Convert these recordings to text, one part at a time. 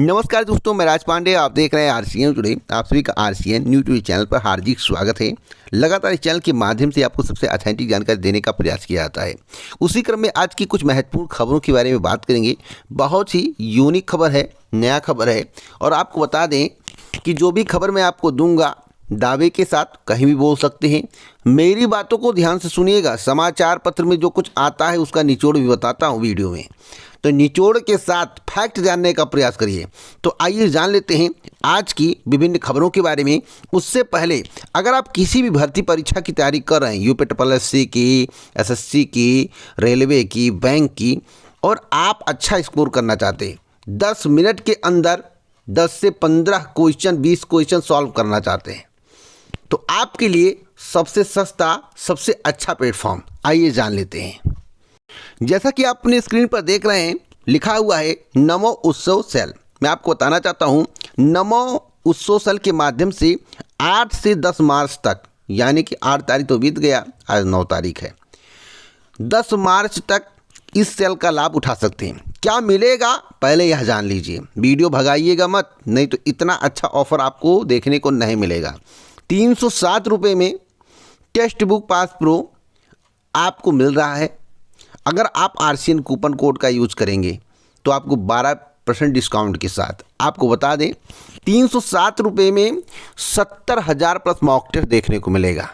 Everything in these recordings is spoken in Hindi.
नमस्कार दोस्तों, मैं राज पांडे। आप देख रहे हैं आरसीएन टुडे। आप सभी का आरसीएन न्यूज़ टुडे चैनल पर हार्दिक स्वागत है। लगातार इस चैनल के माध्यम से आपको सबसे ऑथेंटिक जानकारी देने का प्रयास किया जाता है। उसी क्रम में आज की कुछ महत्वपूर्ण खबरों के बारे में बात करेंगे। बहुत ही यूनिक खबर है, नया खबर है। और आपको बता दें कि जो भी खबर मैं आपको दूंगा दावे के साथ कहीं भी बोल सकते हैं। मेरी बातों को ध्यान से सुनिएगा। समाचार पत्र में जो कुछ आता है उसका निचोड़ भी बताता हूँ वीडियो में, तो निचोड़ के साथ फैक्ट जानने का प्रयास करिए। तो आइए जान लेते हैं आज की विभिन्न खबरों के बारे में। उससे पहले अगर आप किसी भी भर्ती परीक्षा की तैयारी कर रहे हैं, यूपीएससी की, एसएससी की, रेलवे की, बैंक की, और आप अच्छा स्कोर करना चाहते हैं, 10 मिनट के अंदर 10 से 15 क्वेश्चन, 20 क्वेश्चन सॉल्व करना चाहते हैं, तो आपके लिए सबसे सस्ता, सबसे अच्छा प्लेटफॉर्म आइए जान लेते हैं। जैसा कि आप अपने स्क्रीन पर देख रहे हैं, लिखा हुआ है नमो उत्सव सेल। मैं आपको बताना चाहता हूं, नमो उत्सव सेल के माध्यम से 8 से 10 मार्च तक, यानी कि 8 तारीख तो बीत गया, आज 9 तारीख है, 10 मार्च तक इस सेल का लाभ उठा सकते हैं। क्या मिलेगा पहले यह जान लीजिए। वीडियो भगाइएगा मत, नहीं तो इतना अच्छा ऑफर आपको देखने को नहीं मिलेगा। 307 रुपये में टेक्स्ट बुक पास प्रो आपको मिल रहा है। अगर आप आरसीएन कूपन कोड का यूज करेंगे तो आपको 12% डिस्काउंट के साथ, आपको बता दें, 307 रुपये में 70,000 प्लस मॉक टेस्ट देखने को मिलेगा।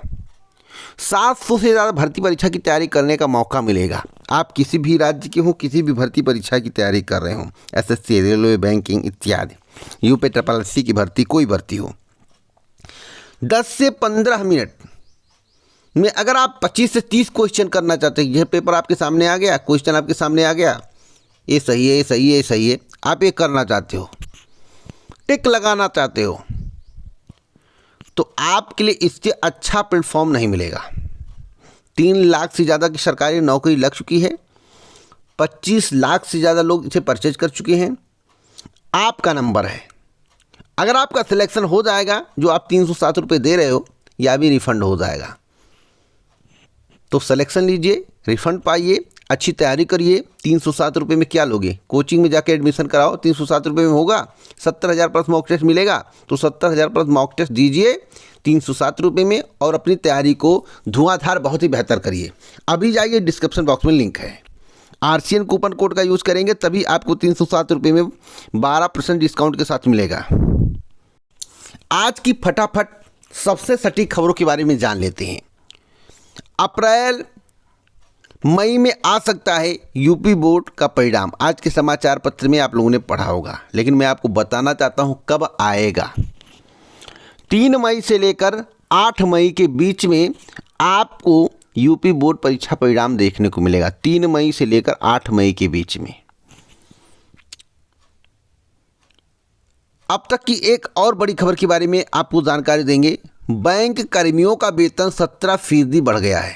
700 से ज़्यादा भर्ती परीक्षा की तैयारी करने का मौका मिलेगा। आप किसी भी राज्य के हों, किसी भी भर्ती परीक्षा की तैयारी कर रहे हों, एसएससी, रेलवे, बैंकिंग इत्यादि, यूपीएससी की भर्ती, कोई भर्ती हो, 10 से 15 मिनट में अगर आप 25 से 30 क्वेश्चन करना चाहते हैं, यह पेपर आपके सामने आ गया, क्वेश्चन आपके सामने आ गया, ये सही है, ये सही है, ये सही है, आप ये करना चाहते हो, टिक लगाना चाहते हो, तो आपके लिए इससे अच्छा प्लेटफॉर्म नहीं मिलेगा। 3 लाख से ज़्यादा की सरकारी नौकरी लग चुकी है, 25 लाख से ज़्यादा लोग इसे परचेज कर चुके हैं। आपका नंबर है। अगर आपका सिलेक्शन हो जाएगा, जो आप 307 रुपये दे रहे हो, या भी रिफंड हो जाएगा, तो सिलेक्शन लीजिए, रिफंड पाइए, अच्छी तैयारी करिए। 307 रुपये में क्या लोगे? कोचिंग में जाके एडमिशन कराओ, 307 रुपये में होगा। 70,000 प्लस मॉक टेस्ट मिलेगा, तो 70,000 प्लस मॉक टेस्ट दीजिए 307 रुपये में, और अपनी तैयारी को धुआंधार बहुत ही बेहतर करिए। अभी जाइए, डिस्क्रिप्शन बॉक्स में लिंक है। आरसीएन कूपन कोड का यूज़ करेंगे तभी आपको 307 रुपये में 12% डिस्काउंट के साथ मिलेगा। आज की फटाफट सबसे सटीक खबरों के बारे में जान लेते हैं। अप्रैल मई में आ सकता है यूपी बोर्ड का परिणाम। आज के समाचार पत्र में आप लोगों ने पढ़ा होगा, लेकिन मैं आपको बताना चाहता हूं कब आएगा। 3 मई से लेकर 8 मई के बीच में आपको यूपी बोर्ड परीक्षा परिणाम देखने को मिलेगा। 3 मई से लेकर 8 मई के बीच में। अब तक की एक और बड़ी खबर के बारे में आपको जानकारी देंगे। बैंक कर्मियों का वेतन 17% बढ़ गया है।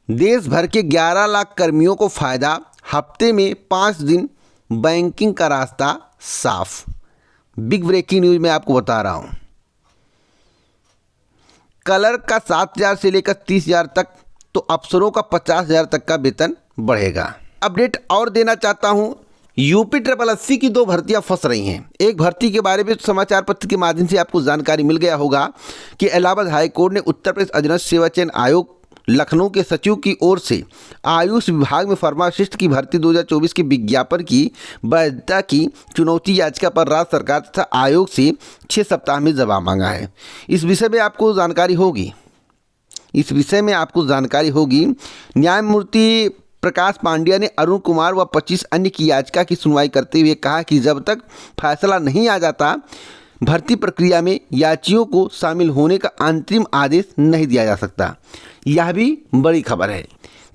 देश भर के 11 लाख कर्मियों को फायदा, हफ्ते में 5 दिन बैंकिंग का रास्ता साफ। बिग ब्रेकिंग न्यूज मैं आपको बता रहा हूं। क्लर्क का 7,000 से लेकर 30,000 तक, तो अफसरों का 50,000 तक का वेतन बढ़ेगा। अपडेट और देना चाहता हूं, यूपीएससी की 2 भर्तियां फंस रही हैं। एक भर्ती के बारे में समाचार पत्र के माध्यम से आपको जानकारी मिल गया होगा कि इलाहाबाद हाईकोर्ट ने उत्तर प्रदेश अधीनस्थ सेवा चयन आयोग लखनऊ के सचिव की ओर से आयुष विभाग में फार्मासिस्ट की भर्ती 2024 के विज्ञापन की वैधता की चुनौती याचिका पर राज्य सरकार तथा आयोग से 6 सप्ताह में जवाब मांगा है। इस विषय में आपको जानकारी होगी। न्यायमूर्ति प्रकाश पांड्या ने अरुण कुमार व 25 अन्य की याचिका की सुनवाई करते हुए कहा कि जब तक फैसला नहीं आ जाता, भर्ती प्रक्रिया में याचियों को शामिल होने का अंतरिम आदेश नहीं दिया जा सकता। यह भी बड़ी खबर है।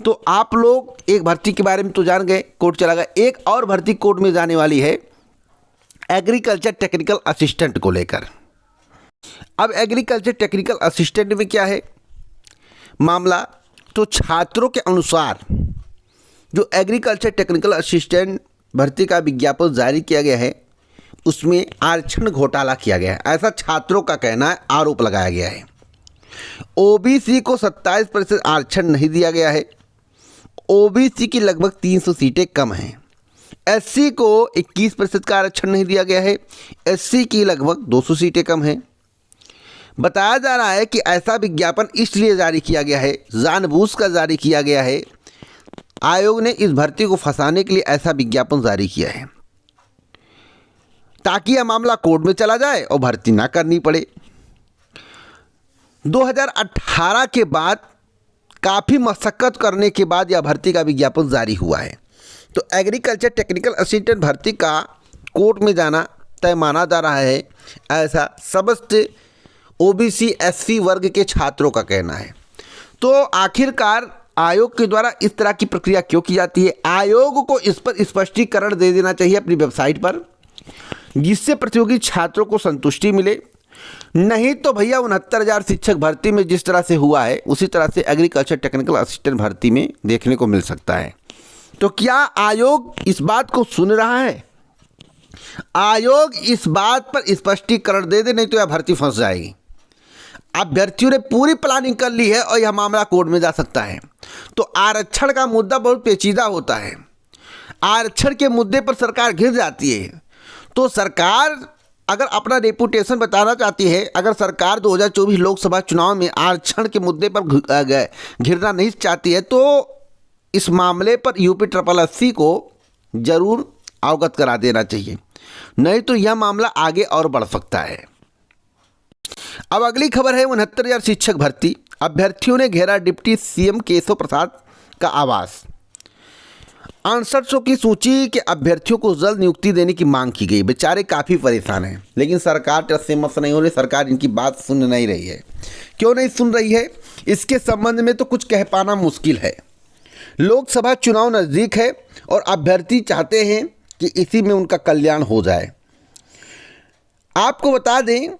तो आप लोग एक भर्ती के बारे में तो जान गए, कोर्ट चला गया। एक और भर्ती कोर्ट में जाने वाली है, एग्रीकल्चर टेक्निकल असिस्टेंट को लेकर। अब एग्रीकल्चर टेक्निकल असिस्टेंट में क्या है मामला, तो छात्रों के अनुसार जो एग्रीकल्चर टेक्निकल असिस्टेंट भर्ती का विज्ञापन जारी किया गया है, उसमें आरक्षण घोटाला किया गया है, ऐसा छात्रों का कहना है, आरोप लगाया गया है। ओबीसी को 27% आरक्षण नहीं दिया गया है। ओबीसी की लगभग 300 सीटें कम हैं। SC को 21% का आरक्षण नहीं दिया गया है। SC की लगभग 200 सीटें कम हैं। बताया जा रहा है कि ऐसा विज्ञापन इसलिए जारी किया गया है, जानबूझकर जारी किया गया है। आयोग ने इस भर्ती को फंसाने के लिए ऐसा विज्ञापन जारी किया है ताकि यह मामला कोर्ट में चला जाए और भर्ती ना करनी पड़े। 2018 के बाद काफ़ी मशक्क़त करने के बाद यह भर्ती का विज्ञापन जारी हुआ है। तो एग्रीकल्चर टेक्निकल असिस्टेंट भर्ती का कोर्ट में जाना तय माना जा रहा है, ऐसा समस्त OBC SC वर्ग के छात्रों का कहना है। तो आखिरकार आयोग के द्वारा इस तरह की प्रक्रिया क्यों की जाती है? आयोग को इस पर स्पष्टीकरण दे देना चाहिए अपनी वेबसाइट पर, जिससे प्रतियोगी छात्रों को संतुष्टि मिले। नहीं तो भैया 69,000 शिक्षक भर्ती में जिस तरह से हुआ है उसी तरह से एग्रीकल्चर टेक्निकल असिस्टेंट भर्ती में देखने को मिल सकता है। तो क्या आयोग इस बात को सुन रहा है? आयोग इस बात पर स्पष्टीकरण दे दे, नहीं तो यह भर्ती फंस जाएगी। अभ्यर्थियों ने पूरी प्लानिंग कर ली है और यह मामला कोर्ट में जा सकता है। तो आरक्षण का मुद्दा बहुत पेचीदा होता है। आरक्षण के मुद्दे पर सरकार घिर जाती है। तो सरकार अगर अपना रेपुटेशन बताना चाहती है, अगर सरकार 2024 लोकसभा चुनाव में आरक्षण के मुद्दे पर घिरना नहीं चाहती है, तो इस मामले पर UPSSC को जरूर अवगत करा देना चाहिए, नहीं तो यह मामला आगे और बढ़ सकता है। अब अगली खबर है 69,000 शिक्षक भर्ती। अभ्यर्थियों ने घेरा डिप्टी CM केशव प्रसाद का आवास। 6800 की सूची के अभ्यर्थियों को जल्द नियुक्ति देने की मांग की गई। बेचारे काफ़ी परेशान हैं, लेकिन सरकार टस से मस नहीं हो रही। सरकार इनकी बात सुन नहीं रही है। क्यों नहीं सुन रही है, इसके संबंध में तो कुछ कह पाना मुश्किल है। लोकसभा चुनाव नज़दीक है और अभ्यर्थी चाहते हैं कि इसी में उनका कल्याण हो जाए। आपको बता दें,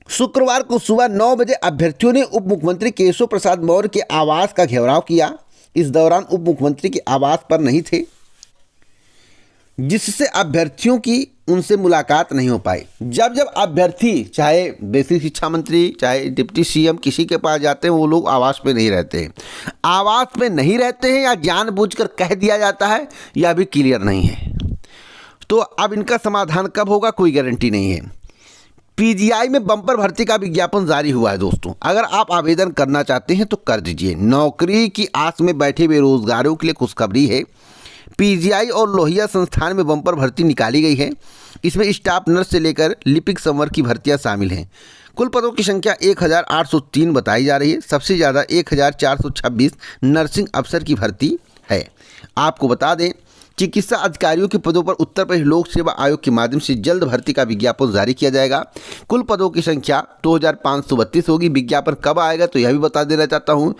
शुक्रवार को सुबह 9 बजे अभ्यर्थियों ने उप मुख्यमंत्री केशव प्रसाद मौर्य के आवास का घेराव किया। इस दौरान उप मुख्यमंत्री के आवास पर नहीं थे, जिससे अभ्यर्थियों की उनसे मुलाकात नहीं हो पाई। जब अभ्यर्थी चाहे बेसिक शिक्षा मंत्री चाहे डिप्टी CM किसी के पास जाते हैं, वो लोग आवास पे नहीं रहते हैं। आवास पे नहीं रहते हैं या जानबूझकर कह दिया जाता है, यह अभी क्लियर नहीं है। तो अब इनका समाधान कब होगा, कोई गारंटी नहीं है। PGI में बम्पर भर्ती का विज्ञापन जारी हुआ है दोस्तों। अगर आप आवेदन करना चाहते हैं तो कर दीजिए। नौकरी की आस में बैठे बेरोजगारों के लिए खुशखबरी है। PGI और लोहिया संस्थान में बम्पर भर्ती निकाली गई है। इसमें स्टाफ नर्स से लेकर लिपिक संवर्ग की भर्तियां शामिल हैं। कुल पदों की संख्या 1803 बताई जा रही है। सबसे ज़्यादा 1426 नर्सिंग अफसर की भर्ती है। आपको बता दें, चिकित्सा अधिकारियों के पदों पर उत्तर प्रदेश लोक सेवा आयोग के माध्यम से जल्द भर्ती का विज्ञापन जारी किया जाएगा। कुल पदों की संख्या 2532 होगी। विज्ञापन कब आएगा तो यह भी बता देना चाहता हूँ,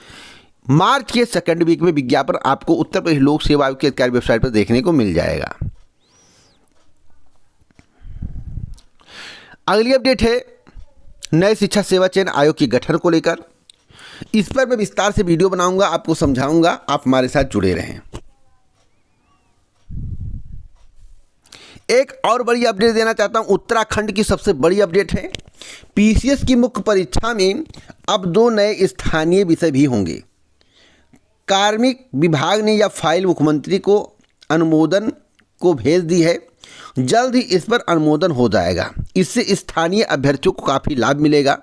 मार्च के सेकंड वीक में विज्ञापन आपको उत्तर प्रदेश लोक सेवा आयोग की अधिकारी वेबसाइट पर देखने को मिल जाएगा। अगली अपडेट है नए शिक्षा सेवा चयन आयोग के गठन को लेकर। इस पर मैं विस्तार से वीडियो बनाऊंगा, आपको समझाऊंगा। आप हमारे साथ जुड़े रहें। एक और बड़ी अपडेट देना चाहता हूं, उत्तराखंड की सबसे बड़ी अपडेट है। PCS की मुख्य परीक्षा में अब 2 नए स्थानीय विषय भी होंगे। कार्मिक विभाग ने यह फाइल मुख्यमंत्री को अनुमोदन को भेज दी है। जल्द ही इस पर अनुमोदन हो जाएगा। इससे स्थानीय अभ्यर्थियों को काफ़ी लाभ मिलेगा।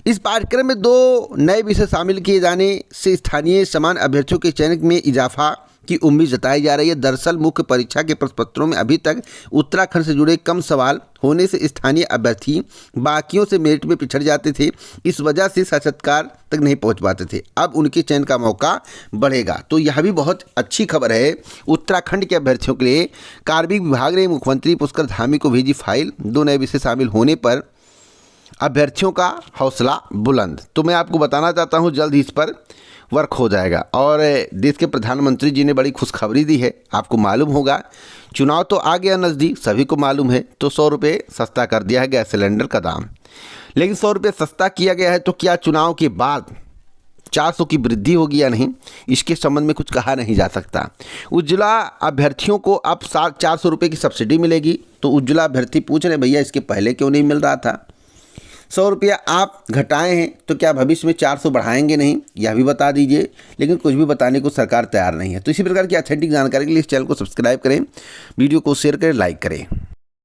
इस पाठ्यक्रम में 2 नए विषय शामिल किए जाने से स्थानीय समान अभ्यर्थियों के चयन में इजाफा की उम्मीद जताई जा रही है। दरअसल मुख्य परीक्षा के प्रश्न पत्रों में अभी तक उत्तराखंड से जुड़े कम सवाल होने से स्थानीय अभ्यर्थी बाकियों से मेरिट में पिछड़ जाते थे। इस वजह से साक्षात्कार तक नहीं पहुंच पाते थे। अब उनके चयन का मौका बढ़ेगा। तो यह भी बहुत अच्छी खबर है उत्तराखंड के अभ्यर्थियों के लिए। कार्मिक विभाग ने मुख्यमंत्री पुष्कर धामी को भेजी फाइल। 2 नए विषय शामिल होने पर अभ्यर्थियों का हौसला बुलंद। तो मैं आपको बताना चाहता हूँ, जल्द ही इस पर वर्क हो जाएगा। और देश के प्रधानमंत्री जी ने बड़ी खुशखबरी दी है। आपको मालूम होगा, चुनाव तो आ गया नज़दीक, सभी को मालूम है। तो 100 रुपये सस्ता कर दिया है गैस सिलेंडर का दाम। लेकिन 100 रुपये सस्ता किया गया है, तो क्या चुनाव के बाद 400 की वृद्धि होगी या नहीं, इसके संबंध में कुछ कहा नहीं जा सकता। उज्ज्वला अभ्यर्थियों को अब 400 रुपये की सब्सिडी मिलेगी। तो उज्ज्वला अभ्यर्थी पूछ रहे, भैया इसके पहले क्यों नहीं मिल रहा था। 100 रुपया आप घटाए हैं तो क्या भविष्य में 400 बढ़ाएंगे नहीं, यह भी बता दीजिए। लेकिन कुछ भी बताने को सरकार तैयार नहीं है। तो इसी प्रकार की ऑथेंटिक जानकारी के लिए इस चैनल को सब्सक्राइब करें, वीडियो को शेयर करें, लाइक करें।